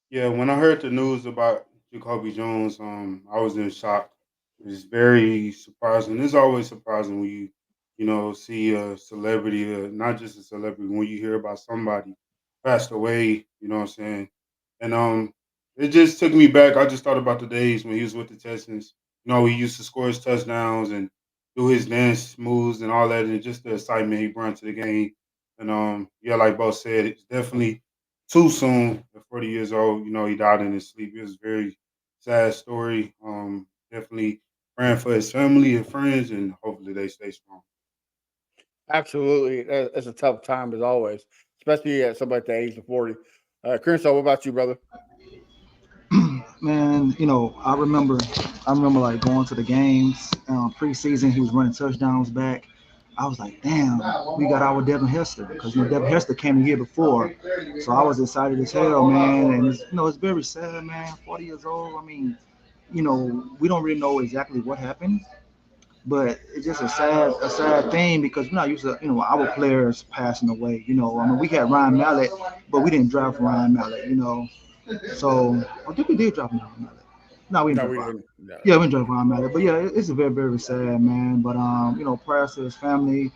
Yeah, when I heard the news about Jacoby Jones, I was in shock. It's very surprising. It's always surprising when see a celebrity, not just a celebrity, when you hear about somebody passed away. You know what I'm saying? And it just took me back. I just thought about the days when he was with the Texans. He used to score his touchdowns and do his dance moves and all that, and just the excitement he brought to the game. And yeah, like both said, it's definitely too soon at 40 years old. He died in his sleep. It was a very sad story. Definitely praying for his family and friends, and hopefully they stay strong. Absolutely, it's a tough time as always, especially at somebody at the age of 40. Crenshaw, what about you, brother? Man, I remember like going to the games preseason. He was running touchdowns back. I was like, damn, we got our Devin Hester because Devin Hester came the year before, so I was excited as hell, man. And it's very sad, man. 40 years old. I mean, we don't really know exactly what happened, but it's just a sad thing because we're not used to our players passing away. I mean, we had Ryan Mallett, but we didn't draft Ryan Mallett. So I think we did drop Ryan Mallett. No, we didn't No, drop we Ryan. didn't. No. Yeah, we didn't drop Ryan Mallett. But yeah, it's a very very sad, man. But prayers to his family.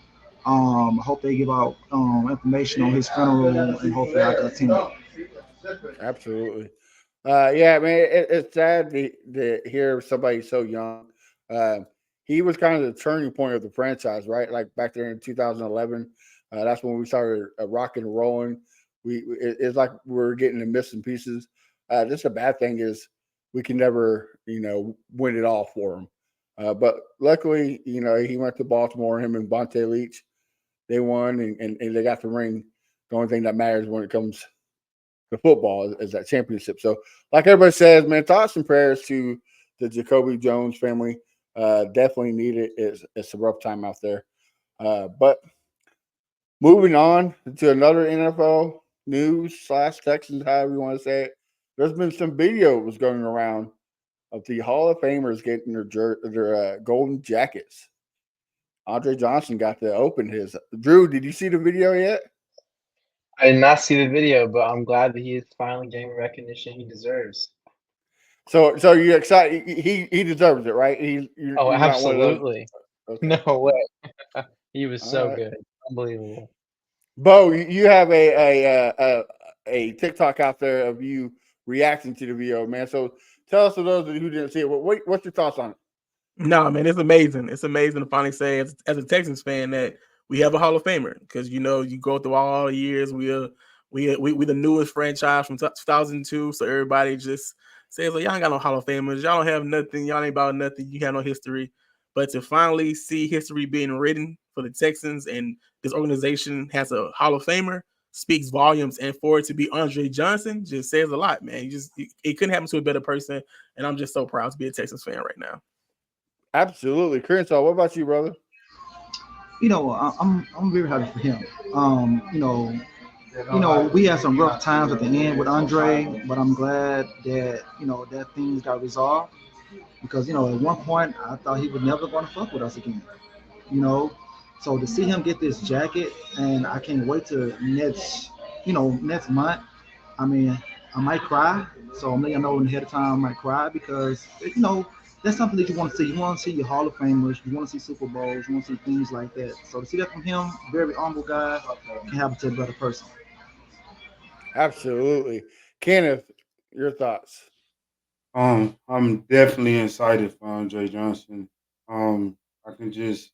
I hope they give out information on his funeral and hopefully I can attend it. Absolutely. Yeah, man, it's sad to hear somebody so young. Uh, he was kind of the turning point of the franchise, right? Like back there in 2011, that's when we started rocking and rolling. It's like we're getting the missing pieces. Just a bad thing is we can never, win it all for him. But luckily, he went to Baltimore. Him and Bonte Leach, they won and they got the ring. The only thing that matters when it comes the football is that championship. So, like everybody says, man, thoughts and prayers to the Jacoby Jones family. Definitely needed. It's a rough time out there. But moving on to another NFL news slash Texans, however you want to say it. There's been some videos going around of the Hall of Famers getting their golden jackets. Andre Johnson got to open his. Drew, did you see the video yet? I did not see the video, but I'm glad that he is finally getting recognition he deserves. So you excited? He deserves it, right? Oh, You're not one of those. absolutely. Okay, No way. He was all so right. good. Unbelievable. Bo, you have a TikTok out there of you reacting to the video, man. So tell us for those who didn't see it. What's your thoughts on it? No, man, it's amazing. It's amazing to finally say, as a Texans fan, that we have a Hall of Famer. Because you go through all the years. We the newest franchise from 2002. So everybody just says, like, y'all ain't got no Hall of Famers. Y'all don't have nothing. Y'all ain't about nothing. You have no history. But to finally see history being written for the Texans and this organization has a Hall of Famer speaks volumes. And for it to be Andre Johnson just says a lot, man. It couldn't happen to a better person. And I'm just so proud to be a Texans fan right now. Absolutely, Crenshaw. What about you, brother? I'm very happy for him. Um, you know, we had some rough times at the end with Andre, but I'm glad that that things got resolved because at one point I thought he was never going to fuck with us again. You know, so to see him get this jacket, and I can't wait to next month. I mean, I might cry. So I'm letting you know ahead of time I might cry because that's something that you want to see. You want to see your Hall of Famers. You want to see Super Bowls. You want to see things like that. So to see that from him, very humble guy, can happen to a better person. Absolutely, Kenneth. Your thoughts? I'm definitely excited for Andre Johnson. I can just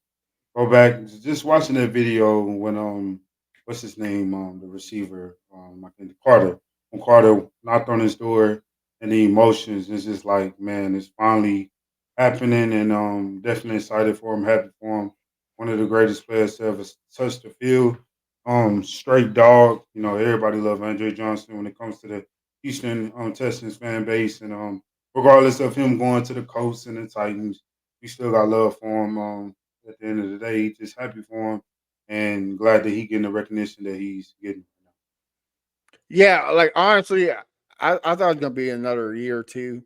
go back, just watching that video when what's his name, the receiver, I think Carter, when Carter knocked on his door, and the emotions, it's just like, man, it's finally happening, and definitely excited for him, happy for him. One of the greatest players to ever touch the field. Straight dog. Everybody love Andre Johnson when it comes to the Houston Texans fan base, and regardless of him going to the Colts and the Titans, we still got love for him. At the end of the day, just happy for him and glad that he getting the recognition that he's getting. Yeah, like honestly, I thought it was gonna be another year or two,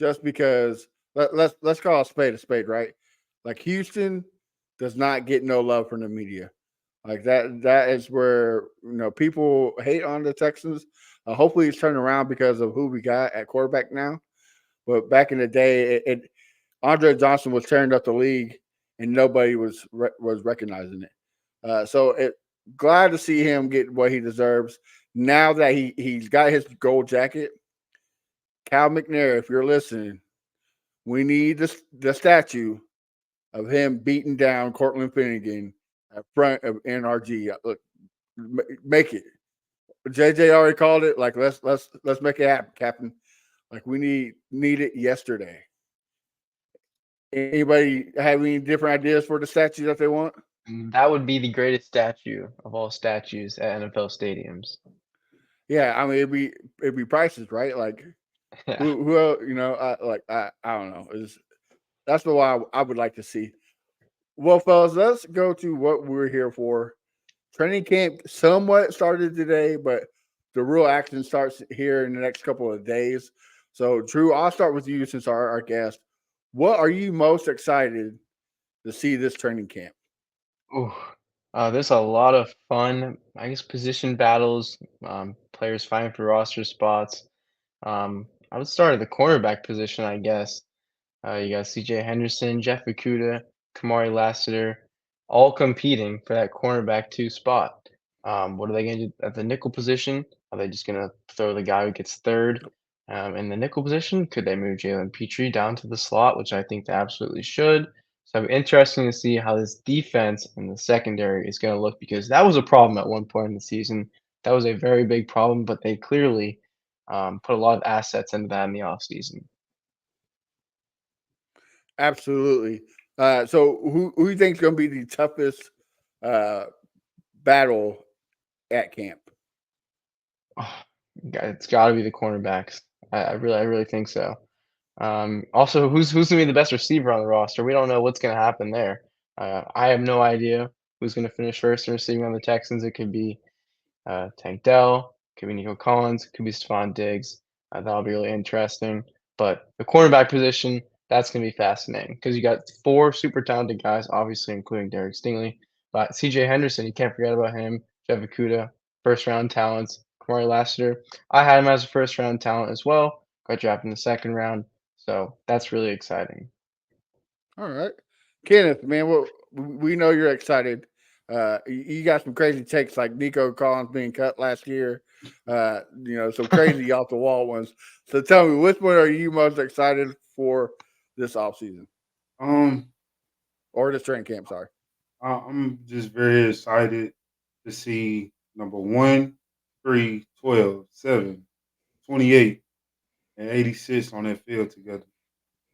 just because let's call a spade, right? Like Houston does not get no love from the media. Like that is where people hate on the Texans. Hopefully, it's turning around because of who we got at quarterback now. But back in the day, Andre Johnson was tearing up the league, and nobody was recognizing it. Glad to see him get what he deserves. Now that he's got his gold jacket, Cal McNair, if you're listening, we need the statue of him beating down Cortland Finnegan in front of NRG. Look, make it. JJ already called it. Like let's make it happen, Captain. Like we need it yesterday. Anybody have any different ideas for the statue that they want? That would be the greatest statue of all statues at NFL stadiums. Yeah, I mean it'd be prices, right? Like Yeah. who else, I don't know. That's what I would like to see. Well, fellas, let's go to what we're here for. Training camp somewhat started today, but the real action starts here in the next couple of days. So, Drew, I'll start with you since our guest. What are you most excited to see this training camp? Ooh, there's a lot of fun, I guess, position battles, players fighting for roster spots. I would start at the cornerback position, I guess. You got C.J. Henderson, Jeff Okudah, Kamari Lassiter, all competing for that cornerback 2 spot. What are they going to do at the nickel position? Are they just going to throw the guy who gets third in the nickel position? Could they move Jalen Petrie down to the slot, which I think they absolutely should? So it'll be interesting to see how this defense in the secondary is going to look because that was a problem at one point in the season. That was a very big problem, but they clearly put a lot of assets into that in the offseason. Absolutely. So, who do you think is going to be the toughest battle at camp? Oh, it's got to be the cornerbacks. I really think so. Also, who's gonna be the best receiver on the roster? We don't know what's gonna happen there. I have no idea who's gonna finish first in receiving on the Texans. It could be Tank Dell, could be Nico Collins, could be Stephon Diggs. That'll be really interesting. But the cornerback position, that's gonna be fascinating because you got 4 super talented guys, obviously including Derek Stingley. But C.J. Henderson, you can't forget about him. Jeff Okudah, first round talents. Kamari Lassiter, I had him as a first round talent as well. Got drafted in the second round. So that's really exciting. All right, Kenneth, man, well, we know you're excited. You got some crazy takes like Nico Collins being cut last year. Some crazy off the wall ones. So tell me, which one are you most excited for this offseason Um, or this training camp? Sorry. I'm just very excited to see number 1, 3, 12, 7, 28, and 86 on that field together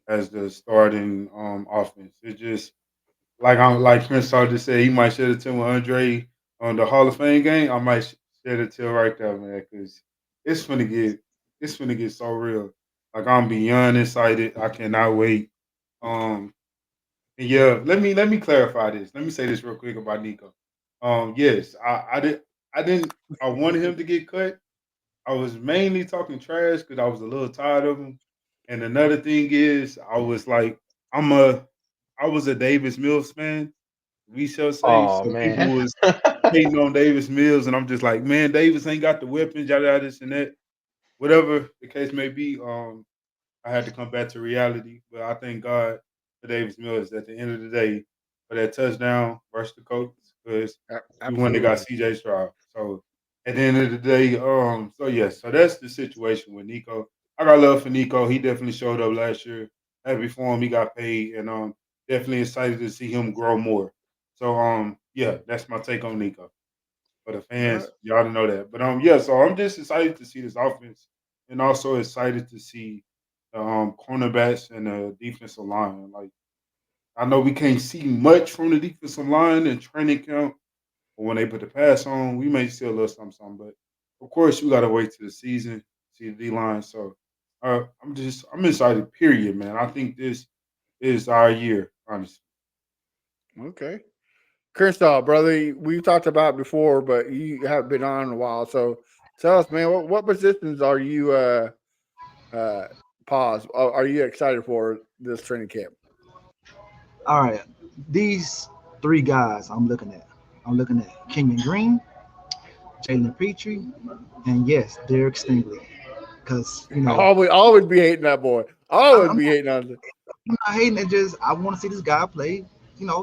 as the starting offense. It's just like Prince Hall just said, he might shed a tear with Andre on the Hall of Fame game. I might shed a tear right there, man, because it's gonna get so real. Like I'm beyond excited. I cannot wait. Um, and yeah, let me clarify this. Let me say this real quick about Nico. Yes, I didn't I wanted him to get cut. I was mainly talking trash because I was a little tired of him. And another thing is, I'm a, I was a Davis Mills fan. We shall say. Oh So people man. was hating on Davis Mills, and I'm just like, man, Davis ain't got the weapons, yada yada, this and that. Whatever the case may be, I had to come back to reality. But I thank God for Davis Mills at the end of the day for that touchdown versus the Colts because we went and got Absolutely. CJ Stroud. So at the end of the day, so yes, so that's the situation with Nico. I got love for Nico. He definitely showed up last year. Happy for him. He got paid, and definitely excited to see him grow more. So yeah, that's my take on Nico. For the All right. fans, y'all to know that. But yeah, so I'm just excited to see this offense, and also excited to see the cornerbacks and the defensive line. Like I know we can't see much from the defensive line in training camp, but when they put the pass on, we may see a little something, something. But of course, we gotta wait to the season, see the D line. So I'm excited. Period, man. I think this is our year, honestly. Okay. Crenshaw, brother, we've talked about it before, but you haven't been on in a while. So tell us, man, what positions are you uh are you excited for this training camp? All right, these 3 guys I'm looking at. I'm looking at Kenyon Green, Jalen Petrie, and yes, Derek Stingley. Because Always be hating that boy. I'm, Always I'm be hating on the not hating it. Just I want to see this guy play.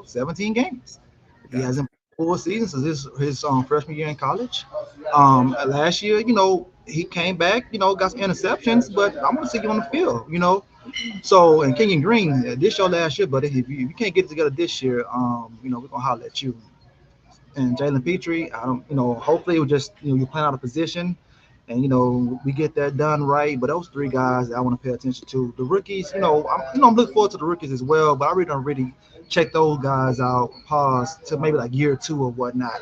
17 games. He gotcha. hasn't played full season since his freshman year in college. Last year, he came back. Got some interceptions, but I want to see you on the field. So and Kenyon Green, this your last year, but if you can't get it together this year, we're gonna holler at you. And Jalen Petrie, I don't, hopefully it was just you're playing out of position, and we get that done right. But those three guys that I want to pay attention to. The rookies, I'm looking forward to the rookies as well, but I really don't really check those guys out. Pause to maybe like year two or whatnot.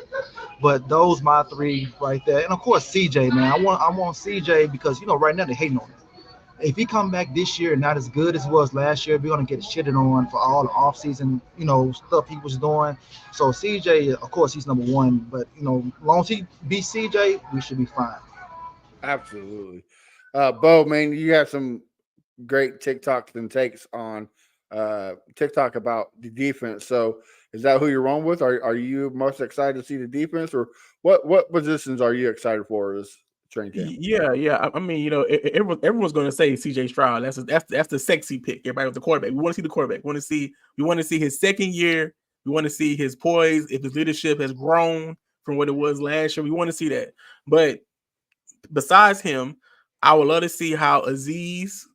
But those my three right there, and of course CJ, man. I want CJ because right now they're hating on him. If he come back this year and not as good as he was last year, we're gonna get shitted on for all the offseason, stuff he was doing. So CJ, of course, he's number one. But as long as he beats CJ, we should be fine. Absolutely. Bo, man, you have some great TikToks and takes on TikTok about the defense. So is that who you're wrong with? Are you most excited to see the defense, or what positions are you excited for this training camp? Yeah, yeah. I mean, everyone's going to say C.J. Stroud. That's the sexy pick. Everybody with the quarterback. We want to see the quarterback. We want to see his second year. We want to see his poise. If his leadership has grown from what it was last year, we want to see that. But besides him, I would love to see how Aziz,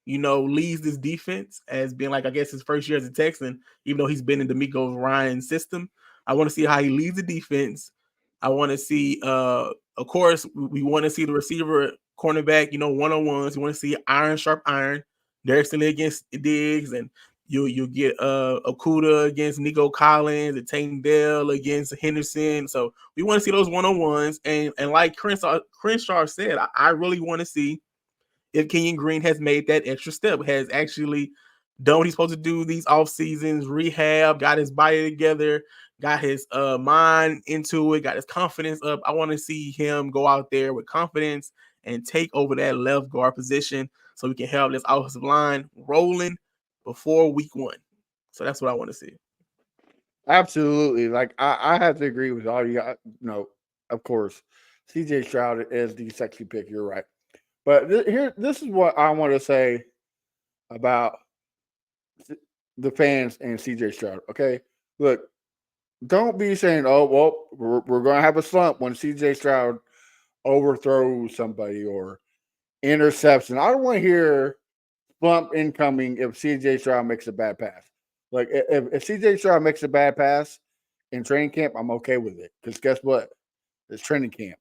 leads this defense as being like, I guess, his first year as a Texan, even though he's been in D'Amico Ryan's system. I want to see how he leads the defense. I want to see, of course, we want to see the receiver, cornerback, one-on-ones. We want to see iron, sharp iron. Derek Stingley against Diggs, and you'll get Okuda against Nico Collins, and Tank Dell against Henderson. So we want to see those one-on-ones. And like Crenshaw said, I really want to see if Kenyon Green has made that extra step, has actually done what he's supposed to do these off seasons, rehab, got his body together, got his mind into it, got his confidence up. I want to see him go out there with confidence and take over that left guard position so we can have this offensive line rolling before week 1. So that's what I want to see. Absolutely. Like I have to agree with all you got. Of course, CJ Stroud is the sexy pick. You're right. But this is what I want to say about the fans and CJ Stroud. Okay, look, don't be saying, "Oh, well, we're going to have a slump when CJ Stroud overthrows somebody or interception." I don't want to hear slump incoming if CJ Stroud makes a bad pass. Like if CJ Stroud makes a bad pass in training camp, I'm okay with it because guess what? It's training camp.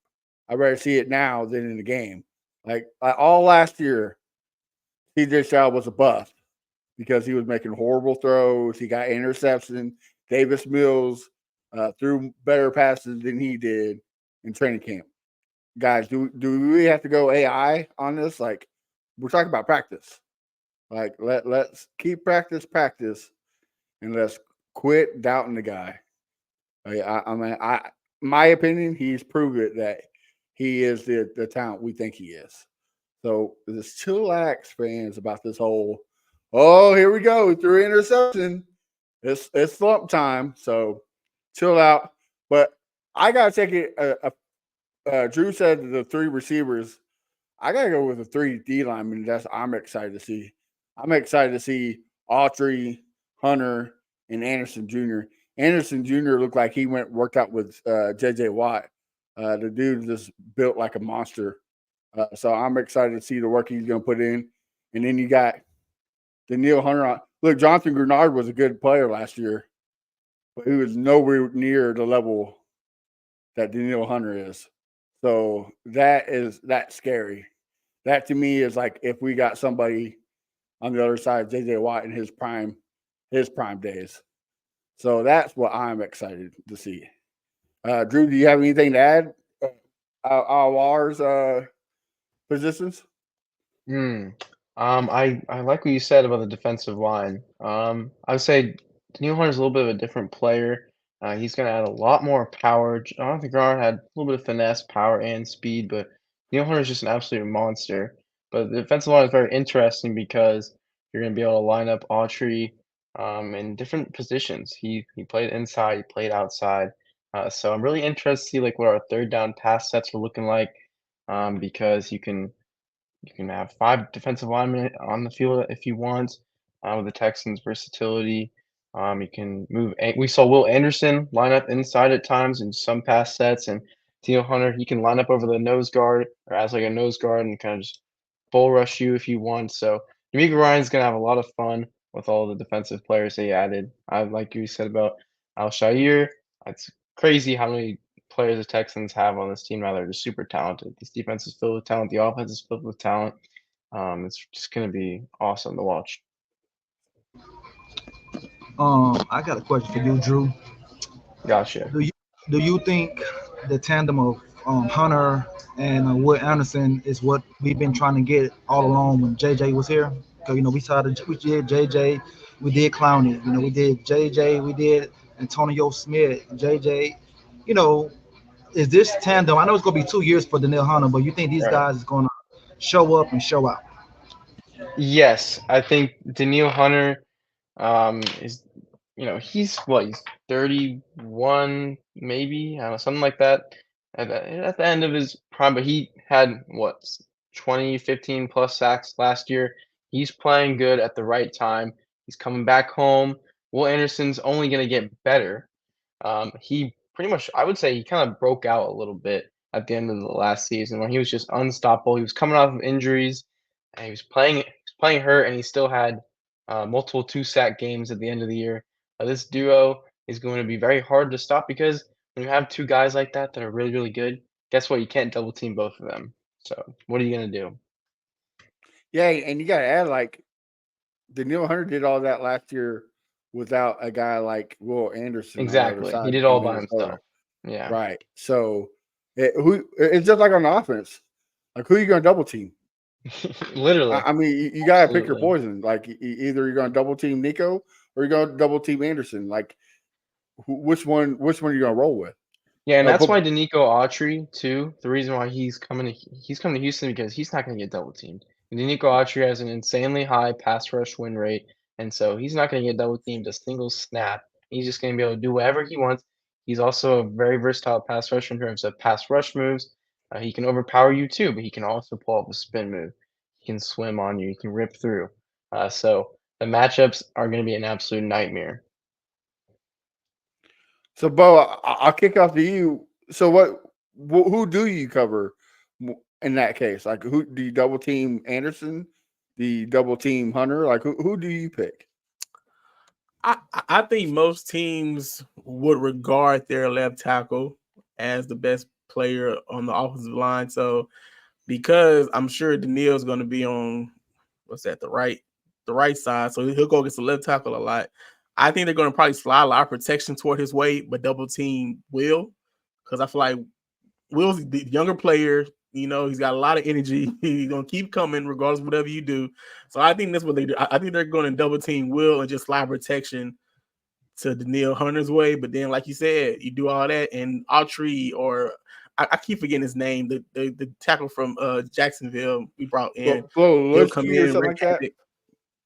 I'd rather see it now than in the game. Like all last year, CJ Stroud was a bust because he was making horrible throws. He got interception. Davis Mills threw better passes than he did in training camp. Guys, do we have to go AI on this? Like, we're talking about practice. Like, let's keep practice, and let's quit doubting the guy. My opinion, he's proven that he is the talent we think he is. So just chillax, fans, about this whole. Oh, here we go. Through interception. It's slump time. So chill out. But I gotta take it. Drew said the 3 receivers. I gotta go with the 3 D linemen. I'm excited to see. I'm excited to see Autry, Hunter, and Anderson Jr. Anderson Jr. looked like he worked out with JJ Watt. The dude just built like a monster. So I'm excited to see the work he's going to put in. And then you got Daniil Hunter. Look, Jonathan Grenard was a good player last year, but he was nowhere near the level that Daniil Hunter is. So that's scary. That to me is like if we got somebody on the other side of JJ Watt in his prime days. So that's what I'm excited to see. Drew, do you have anything to add? Ours positions? I like what you said about the defensive line. I would say Daniil Hunter's a little bit of a different player. He's going to add a lot more power. Jonathan Grenard had a little bit of finesse, power, and speed, but Daniil Hunter is just an absolute monster. But the defensive line is very interesting because you're going to be able to line up Autry in different positions. He played inside, he played outside. So I'm really interested to see like what our third down pass sets are looking like, because you can have 5 defensive linemen on the field if you want, with the Texans' versatility. You can move. We saw Will Anderson line up inside at times in some pass sets, and Tino Hunter, he can line up over the nose guard or as like a nose guard and kind of just bull rush you if you want. So D'Amico Ryan's gonna have a lot of fun with all the defensive players they added. I like you said about Al-Shaair. It's crazy how many players the Texans have on this team now. They're just super talented. This defense is filled with talent. The offense is filled with talent. It's just going to be awesome to watch. I got a question for you, Drew. Gotcha. Do you think the tandem of Hunter and Will Anderson is what we've been trying to get all along when JJ was here? Because we did JJ, we did Clowney, we did JJ, we did Antonio Smith, JJ. You know, is this tandem? I know it's gonna be 2 years for Daniil Hunter, but you think these Right. guys is gonna show up and show out? Yes, I think Daniil Hunter is, he's what, he's 31, maybe, I don't know, something like that. At the end of his prime, but he had what, 20, 15 plus sacks last year. He's playing good at the right time. He's coming back home. Will Anderson's only going to get better. He pretty much, I would say, he kind of broke out a little bit at the end of the last season when he was just unstoppable. He was coming off of injuries, and he was playing hurt, and he still had multiple 2 sack games at the end of the year. This duo is going to be very hard to stop because when you have 2 guys like that are really, really good, guess what? You can't double team both of them. So what are you gonna do? Yeah, and you got to add like Daniil Hunter did all that last year without a guy like Will Anderson on the other Exactly. He side did in all by Minnesota. himself. Yeah, Right. So it's just like on offense. Like who you going to double team? literally, I mean, you got to pick your absolutely. poison. Like either you're going to double team Nico or you're going to double team Anderson. Like which one are you going to roll with? Yeah, and that's But why Denico Autry too. The reason why he's coming to Houston because he's not going to get double teamed. Denico Autry has an insanely high pass rush win rate, and so he's not going to get double teamed a single snap. He's just going to be able to do whatever he wants. He's also a very versatile pass rusher in terms of pass rush moves. He can overpower you too, but he can also pull off a spin move. He can swim on you. He can rip through. So the matchups are going to be an absolute nightmare. so Bo, I'll kick off to you. So who do you cover in that case? Like who do you double team Anderson? Do you double team Hunter? Like who do you pick? I think most teams would regard their left tackle as the best player on the offensive line. So because I'm sure Daniil's going to be on the right side, so he'll go against the left tackle a lot. I think they're going to probably slide a lot of protection toward his way, but double team Will because I feel like Will's the younger player. He's got a lot of energy. He's gonna keep coming regardless of whatever you do. So I think that's what they do. I think they're going to double team Will and just slide protection to Daniil Hunter's way. But then, like you said, you do all that and Autry or I keep forgetting his name. The tackle from Jacksonville we brought in. He'll come Flo or in and something wreak like that. havoc.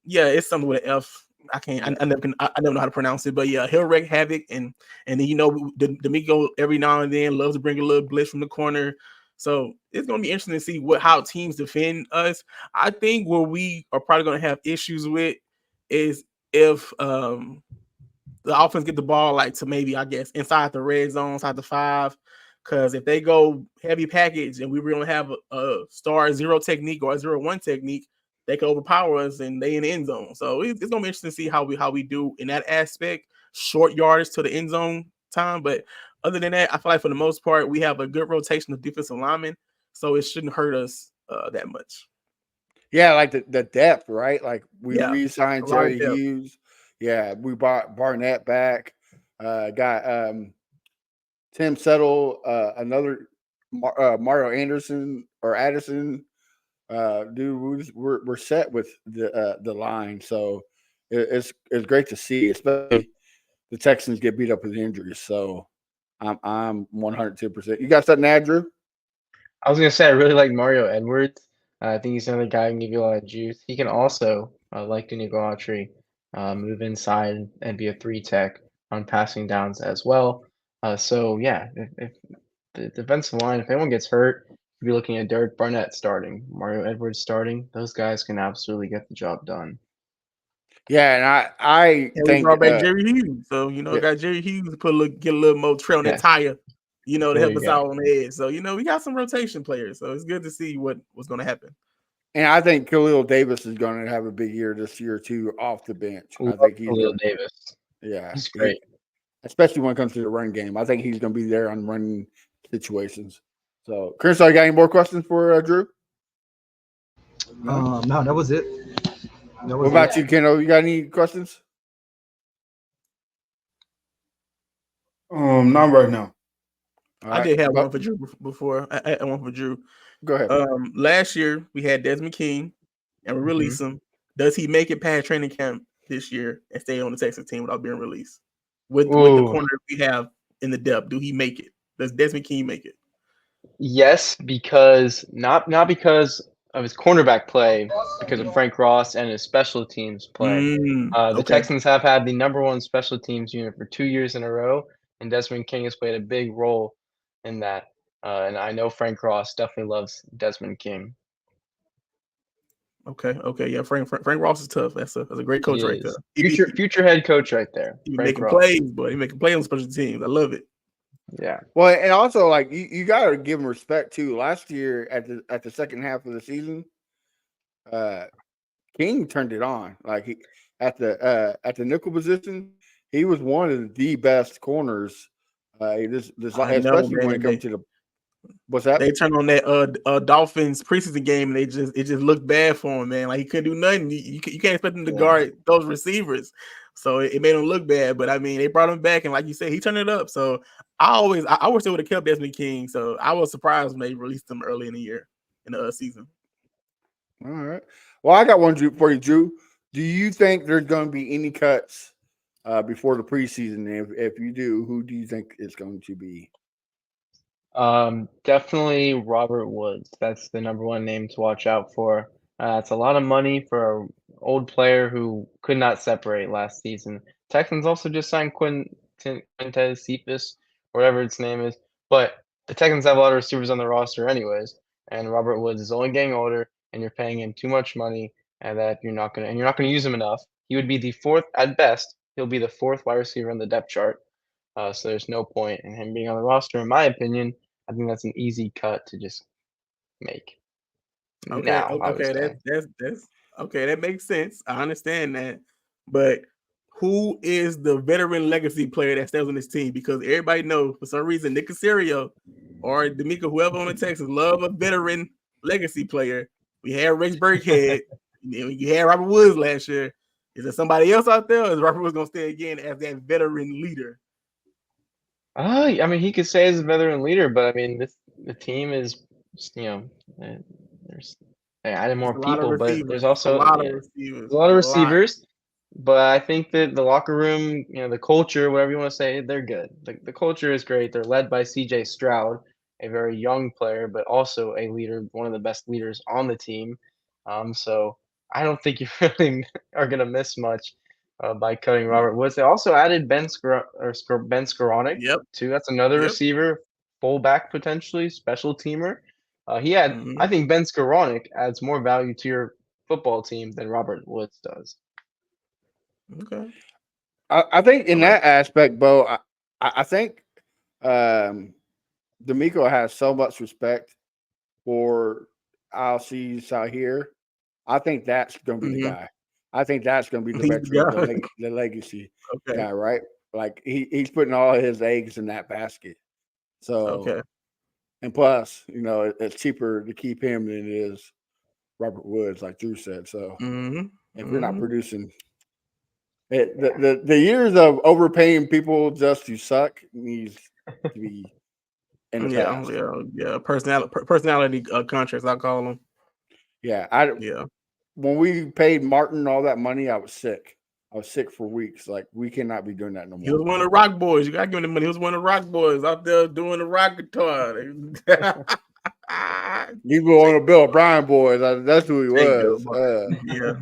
Yeah, it's something with an F. I can't. I never know how to pronounce it, but yeah, he'll wreak havoc, and then D'Amico every now and then loves to bring a little blitz from the corner. So it's gonna be interesting to see how teams defend us. I think where we are probably gonna have issues with is if the offense get the ball like to maybe I guess inside the red zone, inside the 5. Because if they go heavy package and we really have a star 0 technique or a 0-1 technique, they can overpower us and they in the end zone. So it's gonna be interesting to see how we do in that aspect, short yardage to the end zone time. But other than that, I feel like for the most part we have a good rotation of defensive linemen, so it shouldn't hurt us that much. Yeah, like the depth, right? Like we Yeah, re-signed a lot of Jerry depth. Hughes. Yeah, we bought Barnett back. Got Tim Settle, another Mario Anderson or Addison. Dude, we're set with the line, so it's great to see, especially the Texans get beat up with injuries. So I'm 102%. You got something, Andrew? I was gonna say I really like Mario Edwards. I think he's another guy who can give you a lot of juice. He can also, like Danico Autry, move inside and be a 3 tech on passing downs as well. So yeah, if the defensive line, if anyone gets hurt, you'd be looking at Derek Barnett starting, Mario Edwards starting. Those guys can absolutely get the job done. Yeah, and I And we think brought back Jerry Hughes. So, yeah. got Jerry Hughes to get a little more trail on that Yes. tire, to There help you us go. out on the edge. So, we got some rotation players. So it's good to see what's going to happen. And I think Khalil Davis is going to have a big year this year too, off the bench. I Love think he's Khalil going. Davis. Yeah, He's great. especially when it comes to the run game. I think he's going to be there on running situations. So, Chris, you got any more questions for Drew? No, that was it. What about you, Keno? You got any questions? Not right now. All I right. did have one for Drew before. I had one for Drew. Go ahead. Last year we had Desmond King, and we released him. Does he make it past training camp this year and stay on the Texas team without being released? With the corner we have in the depth, do he make it? Does Desmond King make it? Yes, because not because of his cornerback play, because of Frank Ross and his special teams play. The Okay. Texans have had the #1 special teams unit for 2 years in a row, and Desmond King has played a big role in that. And I know Frank Ross definitely loves Desmond King. Okay. Yeah, Frank Ross is tough. That's a great coach right there. Future head coach right there. He Frank making Ross. plays, but he making plays on special teams. I love it. Yeah. Well, and also like you got to give him respect too. Last year at the second half of the season, King turned it on. Like he at the nickel position, he was one of the best corners. Especially when it comes to the what's that? They turned on that Dolphins preseason game, and it just looked bad for him, man. Like he couldn't do nothing. You can't expect him to guard those receivers, so it made him look bad. But I mean, they brought him back, and like you said, he turned it up. So I wish they would have kept Desmond King. So I was surprised when they released him early in the year in the season. All right. Well, I got one for you, Drew. Do you think there's going to be any cuts before the preseason? If you do, who do you think it's going to be? Definitely Robert Woods. That's the #1 name to watch out for. It's a lot of money for an old player who could not separate last season. Texans also just signed Quintez Cephas, whatever its name is. But the Texans have a lot of receivers on the roster anyways, and Robert Woods is only getting older, and you're paying him too much money, and you're not gonna use him enough. He would be the fourth at best. He'll be the fourth wide receiver on the depth chart. So there's no point in him being on the roster, in my opinion. I think that's an easy cut to just make. Okay, that's okay. That makes sense. I understand that, but who is the veteran legacy player that stays on this team? Because everybody knows for some reason Nick Caserio or D'Amico, whoever on the Texans, love a veteran legacy player. We had Rex Burkhead, you had Robert Woods last year. Is there somebody else out there, or is Robert Woods gonna stay again as that veteran leader? I mean, he could say as a veteran leader, but I mean, the team is, there's they added more people, but there's also a lot of receivers. a lot of receivers. But I think that the locker room, the culture, whatever you want to say, they're good. The culture is great. They're led by C.J. Stroud, a very young player, but also a leader, one of the best leaders on the team. So I don't think you really are going to miss much by cutting Robert Woods. They also added Ben Skoranek too. That's another receiver, fullback potentially, special teamer. I think Ben Skoranek adds more value to your football team than Robert Woods does. Okay. I think in that aspect, Bo, I think D'Amico has so much respect for ILCs out here. I think that's going to be the guy. I think that's going to be the veteran, the legacy guy, right? Like he's putting all his eggs in that basket. So, and plus, it's cheaper to keep him than it is Robert Woods, like Drew said. So, if you're not producing, the years of overpaying people just to suck needs to be in the past. Yeah. Personality contracts, I call them. Yeah, when we paid Martin all that money, I was sick. I was sick for weeks. Like, we cannot be doing that no more. He was one of the Rock Boys. You got to give him the money. He was one of the Rock Boys out there doing the rock guitar. You go on a Bill O'Brien boys. That's who he was. Yeah.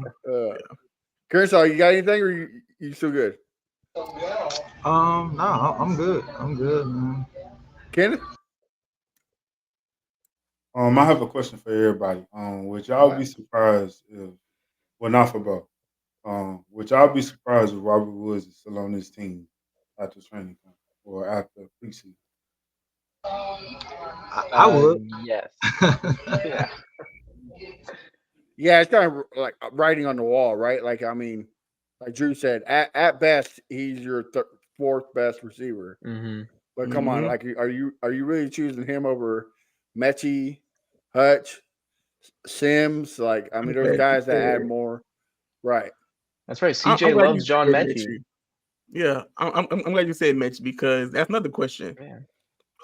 Kershaw, you got anything, or you still good? No, I'm good. I'm good, man. Kenneth? I have a question for everybody. Would y'all All be right. surprised if, well, not for both. Would y'all be surprised if Robert Woods is still on this team after training camp or after preseason? I would. Yes. Yeah. Yeah, it's kind of like writing on the wall, right? Like, I mean, like Drew said, at best, he's your fourth best receiver. Mm-hmm. But come on, Mhm. like, are you really choosing him over Mechie, Hutch, Sims? Like, I I'm mean, there's glad you guys that add said. more, right? That's right. I'm CJ glad loves you John said Mechie. Mitchie. Yeah, I'm glad you said Mitch because that's another question. Man.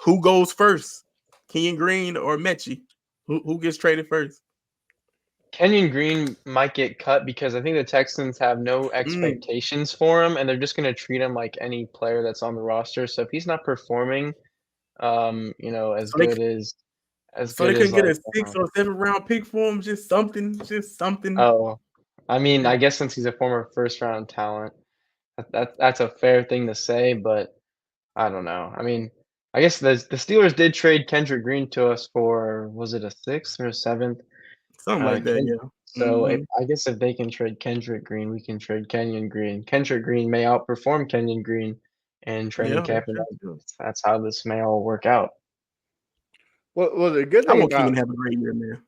Who goes first, Kenyon Green or Mechie? Who gets traded first? Kenyon Green might get cut because I think the Texans have no Mm. expectations for him, and they're just gonna treat him like any player that's on the roster. So if he's not performing, as So they good as so they good as couldn't get like, a 6 or 7 round pick for him. Just something. Just something. oh, I mean, I guess since he's a former first round talent, that's a fair thing to say, but I don't know. I mean, I guess the Steelers did trade Kendrick Green to us for was it a sixth or a seventh? Something like that. Ken Yeah. so if Hmm. I guess if they can trade Kendrick Green, we can trade Kenyon Green. Kendrick Green may outperform Kenyon Green in training Yeah. camp, and Sure do. that's how this may all work out. Well, the good I thing want Kenyon about to have a great year, man.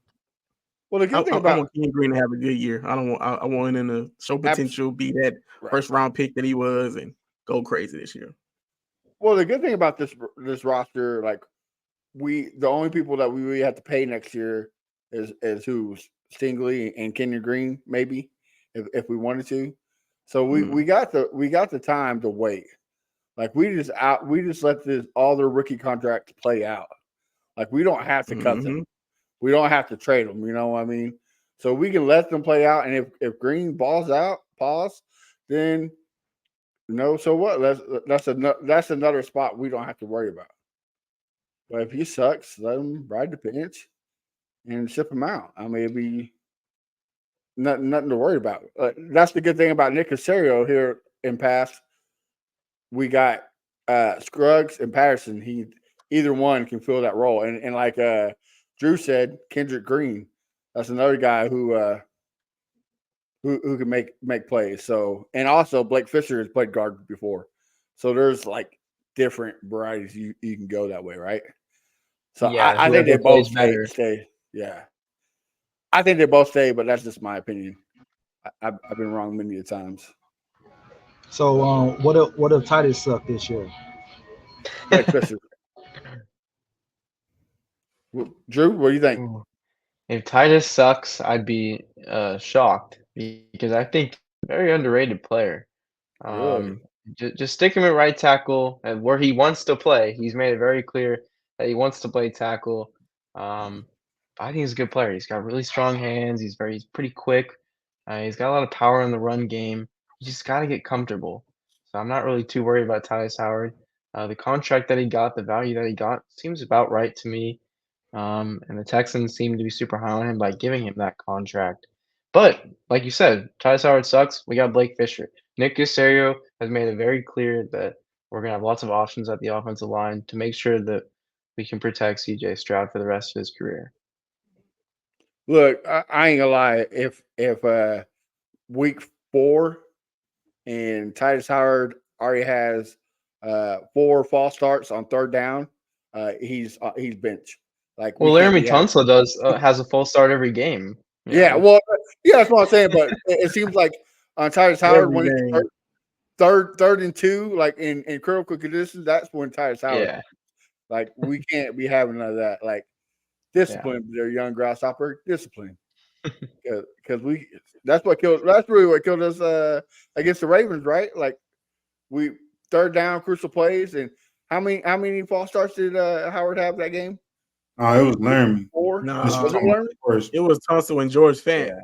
well, the good thing I about want Kenyon Green to have a good year. I don't want. I want him to show abs- potential, be that right. first round pick that he was, and go crazy this year. Well, the good thing about this roster, like the only people that we really have to pay next year is who Stingley and Kenyon Green, maybe if we wanted to. So we Mm. got the time to wait. Like we just let this all their rookie contracts play out. Like we don't have to cut them. Hmm. We don't have to trade them. You know what I mean? So we can let them play out. And if Green balls out, pause, then no. So what? That's another spot we don't have to worry about. But if he sucks, let him ride the bench and ship him out. I mean, it'd be nothing to worry about. That's the good thing about Nick Casario here in past. We got Scruggs and Patterson. Either one can fill that role, and like Drew said, Kendrick Green. That's another guy who can make plays. So and also Blake Fisher has played guard before, so there's like different varieties you can go that way, right? So Yeah, I think they whoever both plays better. stay. Yeah, I think they both stay, but that's just my opinion. I've been wrong many times. So, what if Titus sucked this year? Blake Fisher, Drew, what do you think? Ooh. If Titus sucks, I'd be shocked because I think very underrated player. Really? Um, just stick him at right tackle and where he wants to play. He's made it very clear that he wants to play tackle. Um, I think he's a good player. He's got really strong hands. He's pretty quick. He's got a lot of power in the run game. You just got to get comfortable. So I'm not really too worried about Tyus Howard. The contract that he got, the value that he got, seems about right to me. And the Texans seem to be super high on him by giving him that contract. But like you said, Tyus Howard sucks. We got Blake Fisher. Nick Casario has made it very clear that we're gonna have lots of options at the offensive line to make sure that we can protect CJ Stroud for the rest of his career. Look, I ain't gonna lie. If week 4 and Titus Howard already has 4 false starts on third down, he's bench. Like we Well, can't Laramie be having. Tunsil has a full start every game. Yeah, well, yeah, that's what I'm saying. But it seems like on Titus Howard Every when it's game. third and 2, like in critical conditions, that's when Titus Howard. yeah, Like we can't be having none of that. Like yeah. discipline, their young grasshopper discipline. Because we that's really what killed us against the Ravens, right? Like we third down crucial plays, and how many false starts did Howard have that game? It was Laramie. 4? Unless you're Was Nah, it talking about Lerman? the first. it was Tunsil and George Fant. Yeah.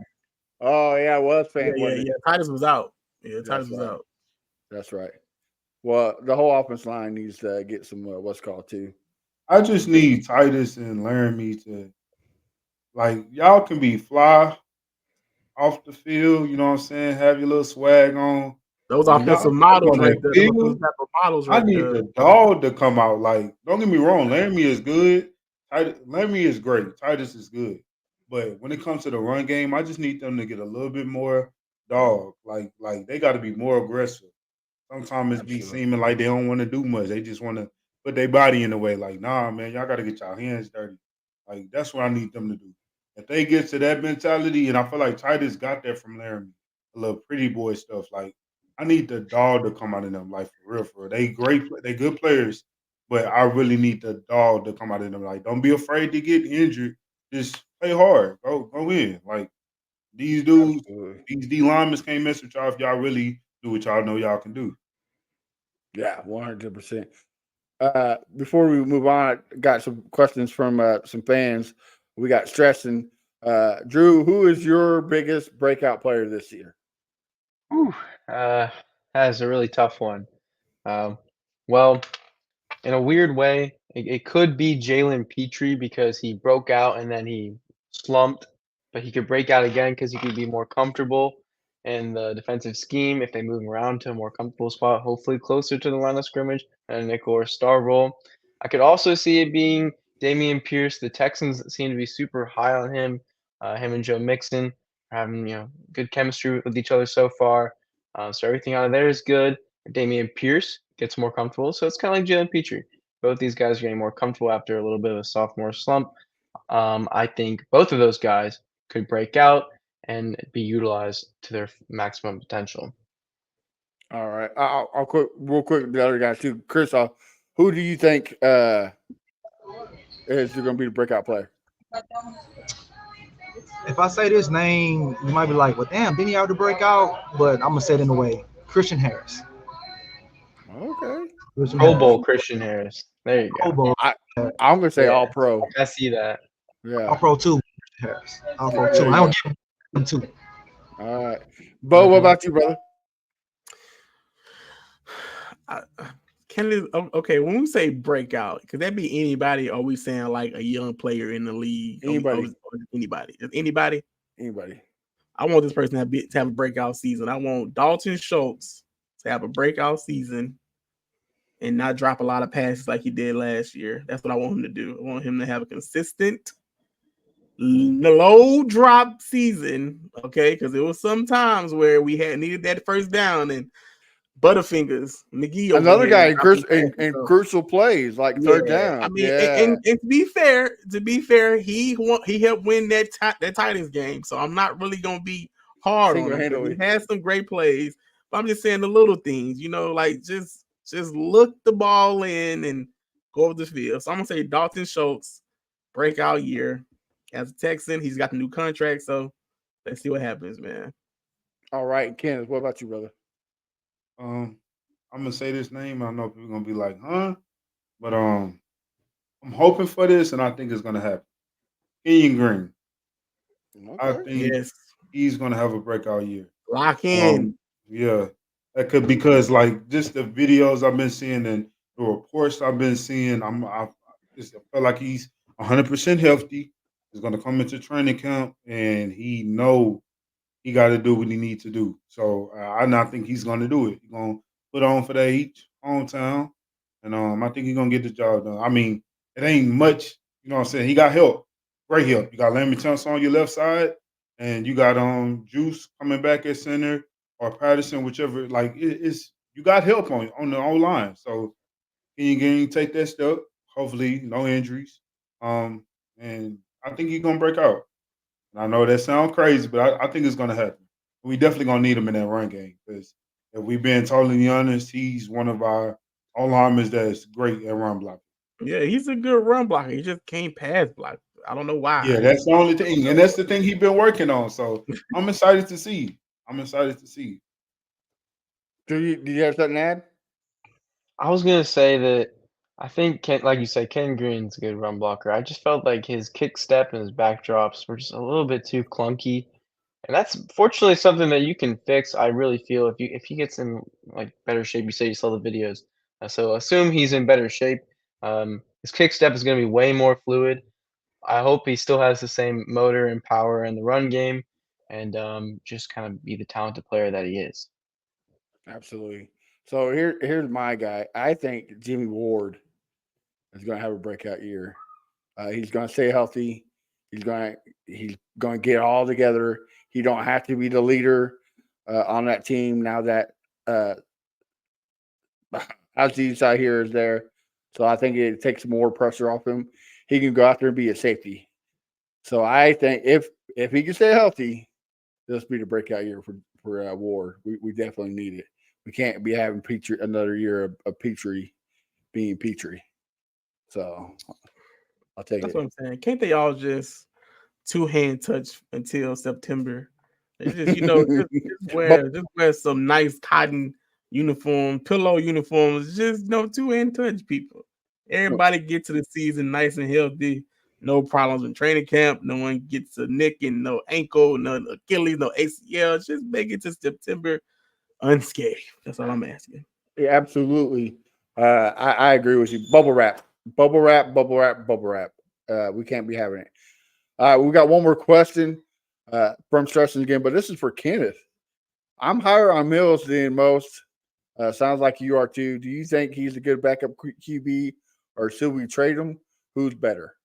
Oh yeah, it was Yeah, Fant, yeah, wasn't it? yeah. Titus was out. Yeah, Titus That's was right. out. That's right. Well, the whole offense line needs to get some what's called too. I just need Titus and Laramie to, like, y'all can be fly off the field, you know what I'm saying? Have your little swag on. Those When y'all offensive talk models on right that there. Those field, type of models I right need there. the dog to come out. Like, don't get me wrong, Laramie is good. Laramie is great. Titus is good. But when it comes to the run game, I just need them to get a little bit more dog. Like they got to be more aggressive. Sometimes it be Absolutely. seeming like they don't want to do much. They just want to put their body in the way. Like, nah, man, y'all got to get y'all hands dirty. Like, that's what I need them to do. If they get to that mentality, and I feel like Titus got that from Laramie, a little pretty boy stuff. Like, I need the dog to come out of them. Like, for real, for real. They great, they good players, but I really need the dog to come out of them. Like, don't be afraid to get injured. Just play hard. Go in. Like, these dudes, Absolutely. these D linemen can't mess with y'all if y'all really do what y'all know y'all can do. Yeah, 100%. Before we move on, I got some questions from some fans. We got Stresson. Drew, who is your biggest breakout player this year? Whew, that is a really tough one. Um, well, in a weird way, it could be Jalen Petrie because he broke out and then he slumped, but he could break out again because he could be more comfortable in the defensive scheme if they move him around to a more comfortable spot, hopefully closer to the line of scrimmage and a nickel or star role. I could also see it being Damian Pierce. The Texans seem to be super high on him. Him and Joe Mixon are having good chemistry with each other so far. So everything out of there is good. Damian Pierce gets more comfortable. So it's kind of like Jalen Petrie. Both these guys are getting more comfortable after a little bit of a sophomore slump. I think both of those guys could break out and be utilized to their maximum potential. All right. I'll real quick, the other guys too. Chris, who do you think is going to be the breakout player? If I say this name, you might be like, "Well, damn, didn't he have to break out?" But I'm gonna say it in a way. Christian Harris. Okay. Christian Pro Harris. Bowl Christian Harris. There you Pro go. Bowl. I'm going to say Yeah, all pro. I see that. All Yeah. Pro too. Harris. All Pro There too. you I go. don't give him two. All right. Bo, what about you, brother? Okay, when we say breakout, could that be anybody? Or are we saying like a young player in the league? Anybody. Or anybody? Anybody? Anybody. I want this person to have a breakout season. I want Dalton Schultz to have a breakout season and not drop a lot of passes like he did last year. That's what I want him to do. I want him to have a consistent low drop season, okay? Because there was some times where we had needed that first down and Butterfingers McGee over Another here guy dropping passes, in so. crucial plays, like third Yeah, I down. mean, Yeah. and to be fair, he helped win that Titans game, so I'm not really gonna be hard on him because he Single-handedly. had some great plays. But I'm just saying the little things, like just look the ball in and go over the field. So I'm gonna say Dalton Schultz, breakout year as a Texan. He's got the new contract, so let's see what happens, man. All right. Kenneth, what about you, brother? I'm gonna say this name. I know people are gonna be like, huh? But I'm hoping for this, and I think it's gonna happen. Kenyon Green. I Okay. think Yes, he's gonna have a breakout year. lock in. Yeah, that could because like just the videos I've been seeing and the reports I've been seeing, I just feel like he's 100% healthy. He's gonna come into training camp, and he got to do what he needs to do. So I not think he's going to do it. He's going to put on for that each hometown, and I think he's going to get the job done. I mean, it ain't much. You know what I'm saying? He got help, great help. You got Larry Tunsil on your left side, and you got Juice coming back at center or Patterson, whichever. Like it's you got help on the O line. So can you take that step? Hopefully, no injuries. And I think he's gonna break out. And I know that sounds crazy, but I think it's going to happen. We definitely going to need him in that run game because if we've been totally honest, he's one of our linemen that's great at run blocking. Yeah, he's a good run blocker. He just can't pass block. I don't know why. Yeah, that's the only thing, and that's the thing he's been working on. So I'm excited to see. I'm excited to see. Do you have something to add? I was gonna say that I think like you said, Ken Green's a good run blocker. I just felt like his kick step and his backdrops were just a little bit too clunky. And that's fortunately something that you can fix. I really feel if he gets in like better shape. You say you saw the videos, so assume he's in better shape. His kick step is going to be way more fluid. I hope he still has the same motor and power in the run game, and just kind of be the talented player that he is. Absolutely. So here's my guy. I think Jimmy Ward is going to have a breakout year. He's going to stay healthy. He's going to get it all together. He don't have to be the leader on that team now that uh, Aziz out here is there. So I think it takes more pressure off him. He can go out there and be a safety. So I think if he can stay healthy, this will be the breakout year for Ward. We definitely need it. We can't be having Petrie another year of Petrie being Petrie. So I'll take That's it. what I'm saying. Can't they all just two-hand touch until September? It's just But just wear some nice cotton uniform, pillow uniforms. Just two-hand touch, people. Everybody get to the season nice and healthy. No problems in training camp. No one gets a nick and no ankle, no Achilles, no ACL. Just make it to September unscathed. That's all I'm asking. yeah, absolutely, I agree with you. Bubble wrap, bubble wrap, bubble wrap, bubble wrap. We can't be having it. All right, we got one more question from Stressing again, but this is for Kenneth. I'm higher on Mills than most. Sounds like you are too. Do you think he's a good backup QB, or should we trade him? Who's better?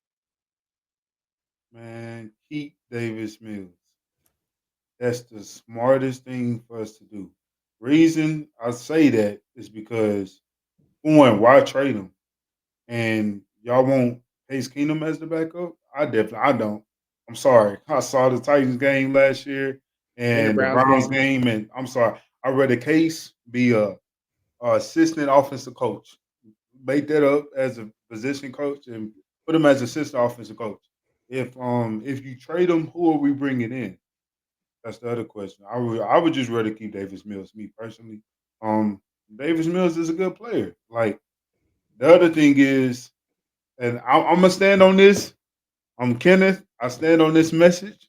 Man, keep Davis Mills. That's the smartest thing for us to do. Reason I say that is because one, why trade him? And y'all want Case Keenum as the backup? I don't. I'm sorry. I saw the Titans game last year In the and the Browns Browns game, game, and I'm sorry. I'd rather Case be a assistant offensive coach. Make that up as a position coach and put him as assistant offensive coach. If you trade him, who are we bringing in? That's the other question. I would just rather keep Davis Mills, me personally. Um, Davis Mills is a good player. Like the other thing is, and I'm gonna stand on this. I'm Kenneth. I stand on this message.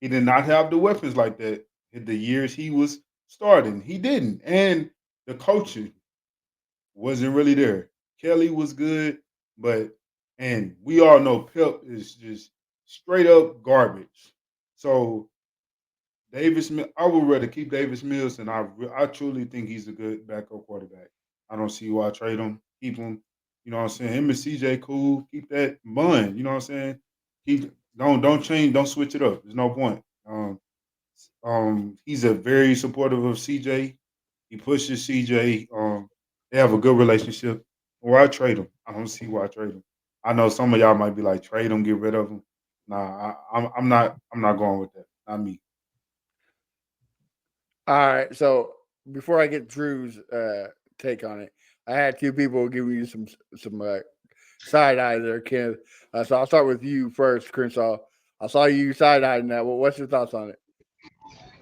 He did not have the weapons like that in the years he was starting. He didn't, and the coaching wasn't really there. Kelly was good, but and we all know Pep is just straight up garbage. So I would rather keep Davis Mills, and I truly think he's a good backup quarterback. I don't see why I trade him. Keep him. You know what I'm saying? Him and CJ cool. Keep that bun. You know what I'm saying? Keep don't change. Don't switch it up. There's no point. He's a very supportive of CJ. He pushes CJ. They have a good relationship. Why trade him? I don't see why trade him. I know some of y'all might be like trade him, get rid of him. Nah, I'm not. I'm not going with that. Not me. all right. So before I get Drew's take on it, I had two people give you some side eye there, Kenneth. So I'll start with you first, Crenshaw. I saw you side eyeing that. Well, what's your thoughts on it?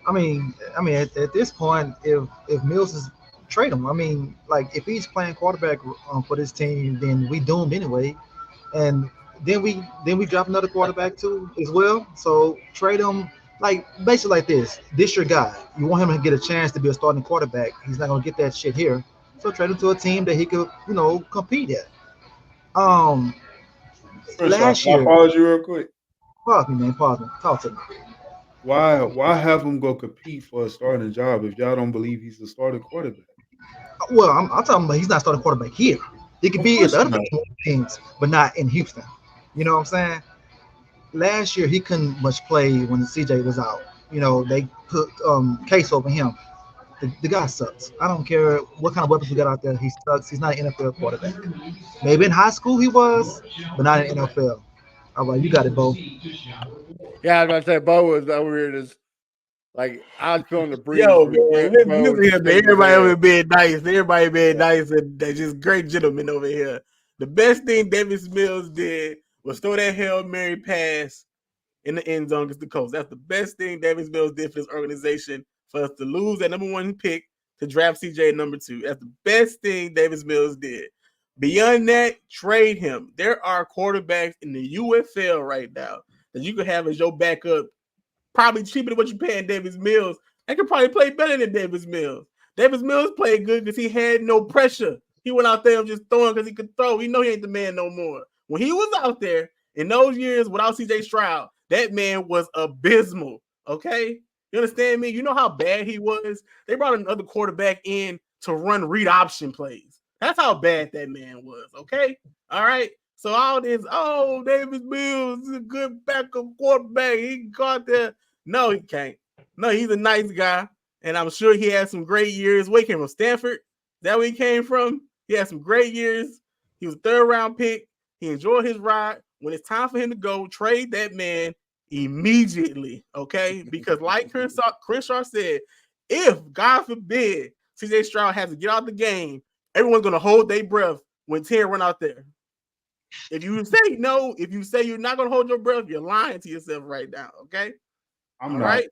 At this point, if Mills is trade him, like if he's playing quarterback for this team, then we doomed anyway. And then we drop another quarterback too as well. So trade him like basically like this. This your guy. You want him to get a chance to be a starting quarterback. He's not gonna get that shit here. So trade him to a team that he could compete at. Um, Crenshaw, last can I year, pause you real quick? pause me, man, pause me, talk to me. Why have him go compete for a starting job if y'all don't believe he's a starting quarterback? Well, I'm talking about he's not starting quarterback here. He could Of be at course the other not. teams, but not in Houston. You know what I'm saying? Last year he couldn't much play when CJ was out. They put Case over him. The guy sucks. I don't care what kind of weapons we got out there. He sucks. He's not an NFL quarterback. Maybe in high school he was, but not in NFL. All right, you got it, Bo. Yeah, I was about to say Bo was over here just like I was feeling the breeze Yo, from man, Bo listen here, just man. shaking his Everybody over head. here being nice. Everybody being nice, and they're just great gentlemen over here. The best thing Davis Mills did was throw that Hail Mary pass in the end zone against the Colts. That's the best thing Davis Mills did for this organization, for us to lose that number one pick to draft CJ at number two. That's the best thing Davis Mills did. Beyond that, trade him. There are quarterbacks in the UFL right now that you could have as your backup, probably cheaper than what you're paying Davis Mills. They could probably play better than Davis Mills. Davis Mills played good because he had no pressure. He went out there just throwing because he could throw. He know he ain't the man no more. When he was out there in those years without CJ Stroud, that man was abysmal. Okay? You understand me? You know how bad he was? They brought another quarterback in to run read option plays. That's how bad that man was, okay? All right? So all this, oh, Davis Mills is a good backup quarterback. He got there. No, he can't. No, he's a nice guy. And I'm sure he had some great years. Where he came from? Stanford? Is that where he came from? He had some great years. He was a third-round pick. He enjoyed his ride. When it's time for him to go, trade that man immediately, okay? Because like Crenshaw said, if, God forbid, CJ Stroud has to get out the game, everyone's going to hold their breath when Terry run out there. If you say no, if you say you're not going to hold your breath, you're lying to yourself right now, okay? I'm All not. right?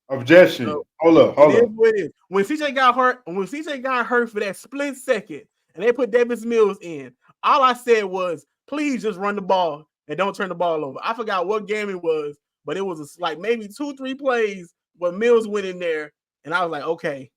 Objection. So, hold up. it is what it is. When CJ got hurt for that split second and they put Davis Mills in, all I said was, please just run the ball and don't turn the ball over. I forgot what game it was, but it was like maybe 2-3 plays where Mills went in there, and I was like, okay,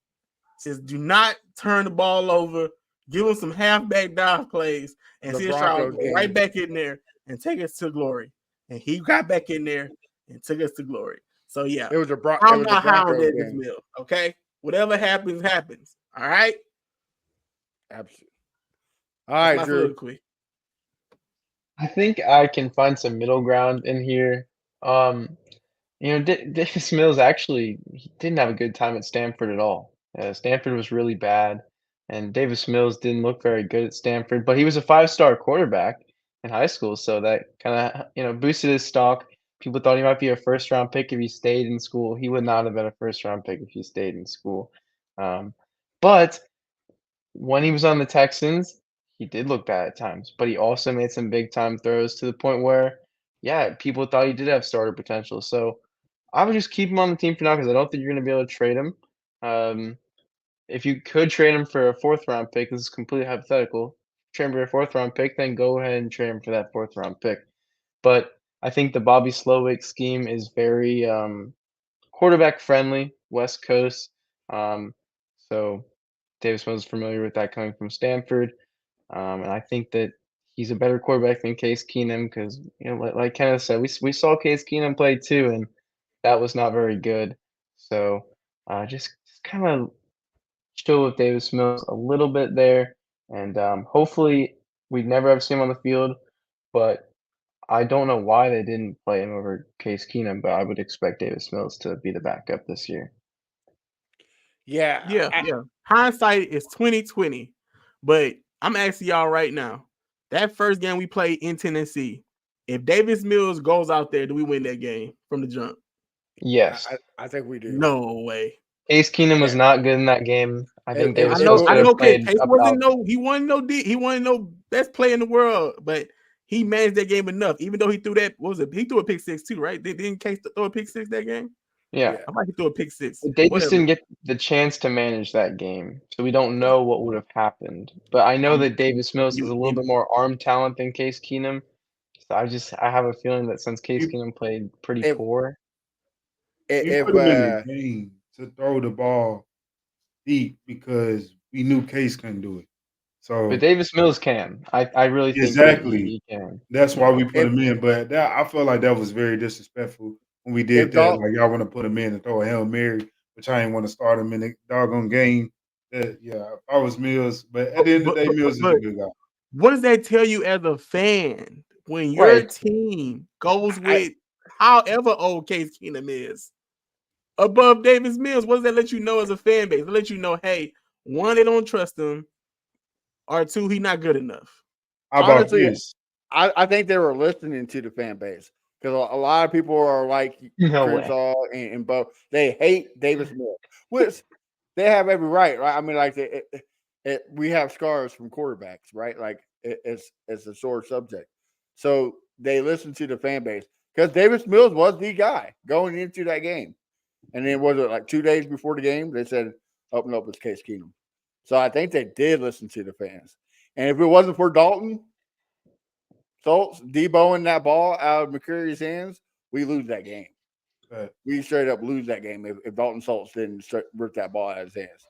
just do not turn the ball over. Give him some halfback dive plays, and CJ Stroud go right back in there and take us to glory. And he got back in there and took us to glory. So yeah, It was a I'm not high on Broncos Davis game. Mills. Okay, whatever happens, happens. All right. Absolutely. All right, That's my Drew. soliloquy. I think I can find some middle ground in here. Davis Mills actually he didn't have a good time at Stanford at all. Stanford was really bad, and Davis Mills didn't look very good at Stanford. But he was a five-star quarterback in high school, so that kind of boosted his stock. People thought he might be a first-round pick if he stayed in school. He would not have been a first-round pick if he stayed in school. But when he was on the Texans, he did look bad at times, but he also made some big time throws to the point where, yeah, people thought he did have starter potential. So I would just keep him on the team for now because I don't think you're going to be able to trade him. If you could trade him for a fourth round pick, this is completely hypothetical. Trade him for a fourth round pick, then go ahead and trade him for that fourth round pick. But I think the Bobby Slowick scheme is very quarterback friendly, West Coast. So Davis Mills is familiar with that coming from Stanford. And I think that he's a better quarterback than Case Keenum because, like Kenneth said, we saw Case Keenum play too, and that was not very good. So just kind of chill with Davis Mills a little bit there. And hopefully we'd never have seen him on the field. But I don't know why they didn't play him over Case Keenum, but I would expect Davis Mills to be the backup this year. Yeah. Hindsight is 2020, but I'm asking y'all right now. That first game we played in Tennessee, if Davis Mills goes out there, do we win that game from the jump? Yes. I think we do. No way. Case Keenum was not good in that game. I think Davis I Mills could know have played Case about. he wasn't no best player in the world, but he managed that game enough. Even though he threw that, what was it? He threw a pick six too, right? Didn't Case throw a pick six that game? Yeah. I might throw a pick six. They just didn't get the chance to manage that game, so we don't know what would have happened. But I know that Davis Mills is a little bit more arm talent than Case Keenum. So I have a feeling that since Case Keenum played pretty poor, you put him in the game to throw the ball deep because we knew Case couldn't do it. So, but Davis Mills can. I really think exactly he can. That's why we put him in. But I feel like that was very disrespectful when we did that. Like y'all want to put him in and throw a Hail Mary, which I didn't want to start him in the doggone game. If I was Mills, but at the end of the day, Mills is a good guy. What does that tell you as a fan when your team goes with however old Case Keenum is above Davis Mills? What does that let you know as a fan base? It let you know, hey, one, they don't trust him, or two, he's not good enough. Honestly, I think they were listening to the fan base because a lot of people are like Crenshaw and Bo. They hate Davis Mills, which they have every right? I mean, like we have scars from quarterbacks, right? Like it's a sore subject. So they listen to the fan base because Davis Mills was the guy going into that game. And then was it like 2 days before the game? They said, "Oh no, it's Case Keenum." So I think they did listen to the fans. And if it wasn't for Dalton Schultz deboing that ball out of McCreary's hands, we lose that game. We straight up lose that game if Dalton Schultz didn't rip that ball out of his hands.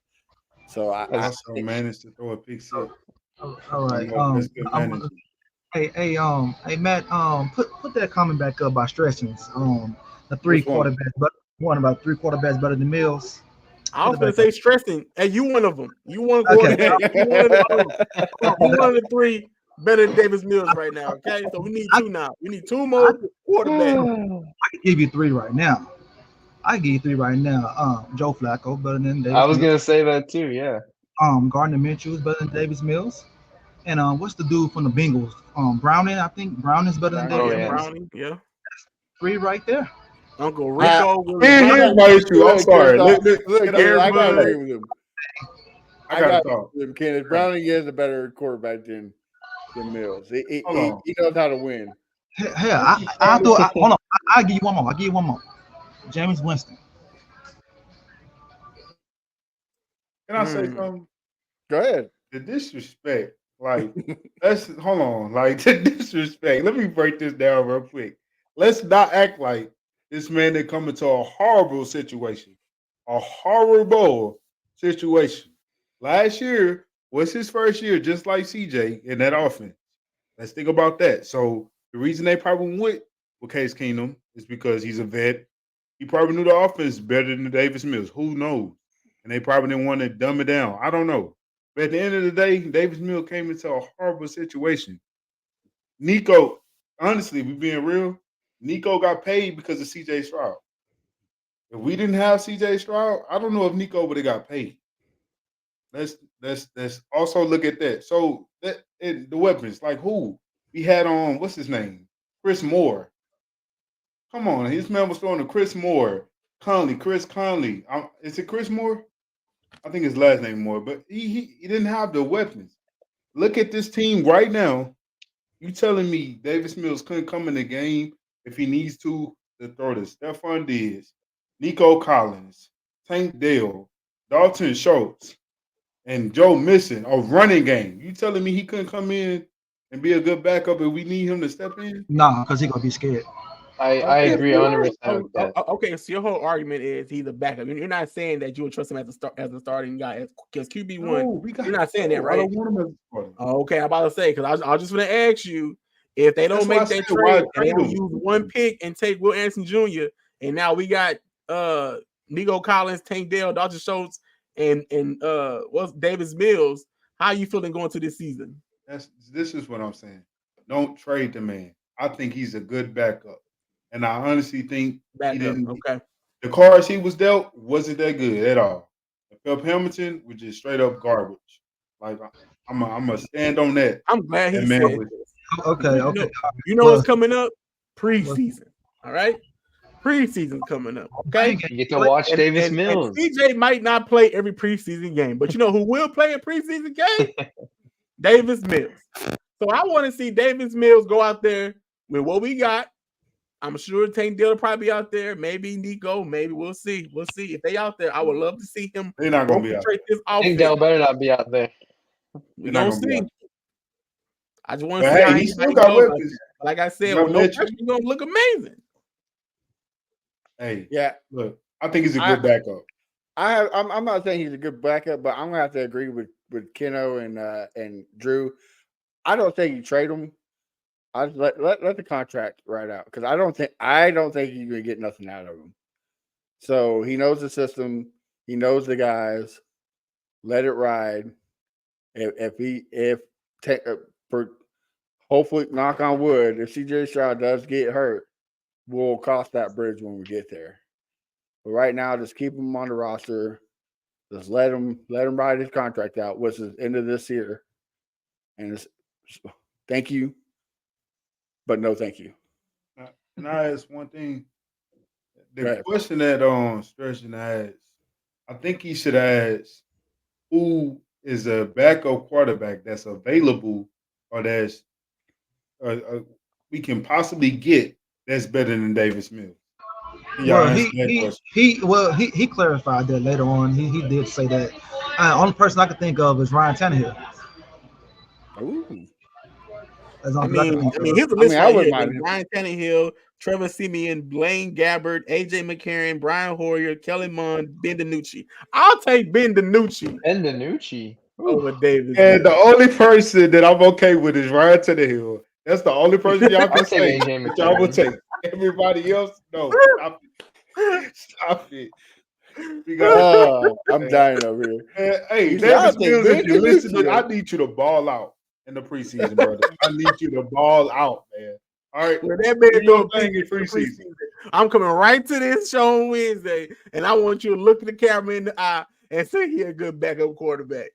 So I also managed to throw a pick six. All right. Hey, Matt, put that comment back up by stretching. The three quarterbacks, but One about 3 quarterbacks better than Mills. I was Put going it to back say stressing, and you one of them. You one Okay. quarterback. You one of the three. You one of the three better than Davis Mills right now. Okay, so we need two now. We need two more quarterbacks. I can give you 3 right now. I can give you 3 right now. Joe Flacco better than I Davis was Mills. gonna say that too. Yeah. Gardner Minshew is better than Davis Mills. And what's the dude from the Bengals? Browning, I think Browning's better than Oh Davis yeah. Mills. Browning, yeah. 3 right there. Uncle I- Rico was Here's my issue. I'm Look, sorry. look, Air I gotta Bud. agree with him. I gotta got talk. with Kenneth. Browning is a better quarterback than Mills. Hold on. He knows how to win. Hold on. I'll give you one more. I'll give you one more. James Winston. Can I say Hmm. something? Go ahead. The disrespect, like, let's hold on, like the disrespect. Let me break this down real quick. Let's not act like this man that come into a horrible situation, a horrible situation. Last year was his first year, just like CJ in that offense. Let's think about that. So the reason they probably went with Case Keenum is because he's a vet. He probably knew the offense better than Davis Mills. Who knows? And they probably didn't want to dumb it down. I don't know. But at the end of the day, Davis Mills came into a horrible situation. Nico, honestly, we being real, Nico got paid because of CJ Stroud. If we didn't have CJ Stroud, I don't know if Nico would have got paid. Let's also look at that. So the weapons, like who? We had on what's his name? Chris Moore. Come on, his man was throwing to Chris Moore. Chris Conley. Is it Chris Moore? I think his last name Moore, but he didn't have the weapons. Look at this team right now. You telling me Davis Mills couldn't come in the game if he needs to throw to Stephon Diggs, Nico Collins, Tank Dell, Dalton Schultz, and Joe Mixon, a running game. You telling me he couldn't come in and be a good backup if we need him to step in? Nah, because he gonna be scared. I agree Yes, 100% you are. with that. Okay, so your whole argument is he's a backup. You're not saying that you would trust him as a starting guy because QB1. No, You're not saying that, I right? don't want him as a starter. Okay, I'm about to say because I was just going to ask you if they don't That's why I make that said, why trade and they trade only him? use one pick and take Will Anderson Jr. and now we got Nico Collins, Tank Dell, Dalton Schultz, and what's Davis Mills. How you feeling going to this season? This is what I'm saying. Don't trade the man. I think he's a good backup. And I honestly think he Backup, didn't. okay. The cards he was dealt wasn't that good at all. Phil Hamilton was just straight up garbage. Like I'm a stand on that. I'm glad he That said man was this. Okay. You know Well- what's coming up? Preseason. All right? Preseason's coming up. Okay. You get to watch Davis Mills. And CJ might not play every preseason game, but you know who will play a preseason game? Davis Mills. So I want to see Davis Mills go out there with what we got. I'm sure Tank Dell will probably be out there. Maybe Nico. Maybe we'll see. We'll see if they out there. I would love to see him. They're not gonna be out. Orchestrate this I think offense. Dell better not be out there. We They're not gonna gonna be see. out. I just want to But see how hey, he he still how got he goes. weapons. Like I said, Not with no let you- pressure, he's gonna look amazing. Hey, Yeah, look, I think he's a good backup. I'm not saying he's a good backup, but I'm gonna have to agree with Keno and Drew. I don't think you trade him. I just let the contract ride out because I don't think you're gonna get nothing out of him. So he knows the system, he knows the guys. Let it ride. Hopefully, knock on wood, if CJ Stroud does get hurt, we'll cross that bridge when we get there. But right now, just keep him on the roster. Just let him ride his contract out, which is end of this year. And thank you, but no thank you. Can I ask one thing? The Right. question that Sturgeon asked, I think he should ask who is a backup quarterback that's available or that's we can possibly get that's better than Davis Mills. Can y'all Well, answer that question? he clarified that later on. He did say that. Only person I could think of is Ryan Tannehill. Ooh. That's the I only person mean, I can think of. here's the list I right wouldn't here: mind him. Brian Tannehill, Trevor Siemian, Blaine Gabbert, AJ McCarron, Brian Hoyer, Kellen Mond, Ben DiNucci. I'll take Ben DiNucci Ben DiNucci. over Davis. And the only person that I'm okay with is Ryan Tannehill. That's the only person y'all can I'll take say AJ that y'all will McCarron. take. Everybody else, no. Stop it. We got I'm dying over here. hey, He said, "I'll Davis take Mills, if you're Vince listening, I Vinicius." need you to ball out in the preseason, brother. I need you to ball out, man. All right. When that man Do throw your a thing pick in preseason. I'm coming right to this show on Wednesday, and I want you to look the camera in the eye and say he a good backup quarterback.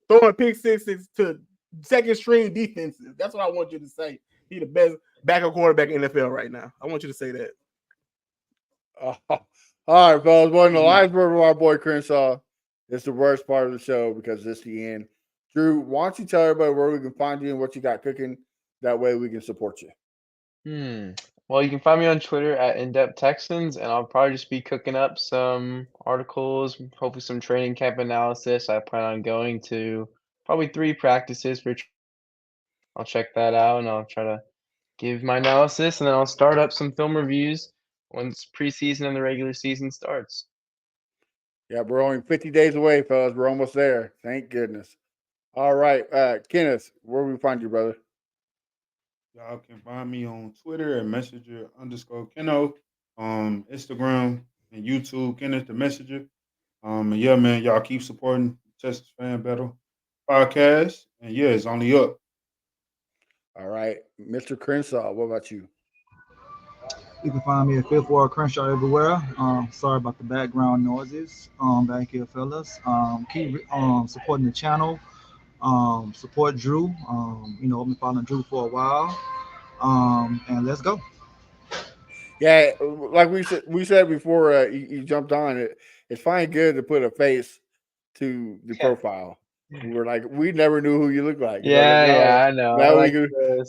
Throwing pick sixes to second string defenses. That's what I want you to say. He the best backup quarterback in the NFL right now. I want you to say that. All right, fellas. Well, in the last word of our boy Crenshaw, it's the worst part of the show because it's the end. Drew, why don't you tell everybody where we can find you and what you got cooking? That way we can support you. Well, you can find me on Twitter at InDepthTexans, and I'll probably just be cooking up some articles, hopefully some training camp analysis. I plan on going to probably 3 practices for. I'll check that out, and I'll try to give my analysis, and then I'll start up some film reviews once preseason and the regular season starts. Yeah, we're only 50 days away, fellas. We're almost there. Thank goodness. All right, Kenneth, where we find you, brother? Y'all can find me on Twitter at messenger_Keno, Instagram and YouTube, Kenneth the Messenger. And yeah, man, y'all keep supporting Texas Fan Battle podcast. And yeah, it's only up. All right, Mr. Crenshaw, what about you? You can find me at Fifth Ward Crenshaw everywhere. Sorry about the background noises back here, fellas. Keep supporting the channel. Support Drew. I've been following Drew for a while. And let's go. Yeah, like we said before, you jumped on it. It's fine, good to put a face to the profile. We're like, we never knew who you looked like. Yeah, I know. I like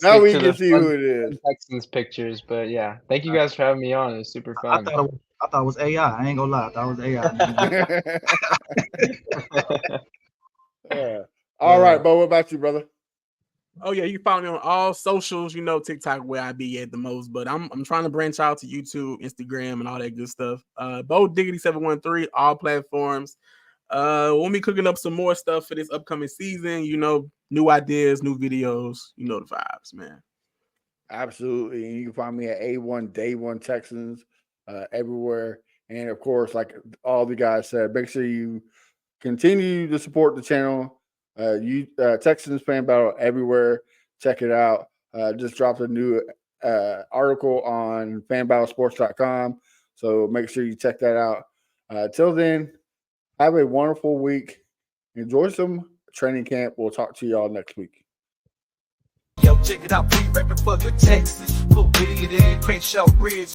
now we can see who it is. Texans pictures, but yeah, thank you guys for having me on. It was super fun. I thought it was AI. I ain't gonna lie. I thought it was AI. All right, but what about you, brother? Oh yeah, you can follow me on all socials. TikTok where I be at the most, but I'm trying to branch out to YouTube, Instagram, and all that good stuff. Bo Diggity 713, all platforms. We'll be cooking up some more stuff for this upcoming season. New ideas, new videos. You know the vibes, man. Absolutely, and you can find me at A1 Day One Texans everywhere, and of course, like all the guys said, make sure you continue to support the channel. Texans Fan Battle everywhere. Check it out. Just dropped a new article on fanbattlesports.com. So make sure you check that out. Till then, have a wonderful week. Enjoy some training camp. We'll talk to y'all next week. Yo, check it out. Free rapping for the Texans. Put it in Crenshaw Bridge.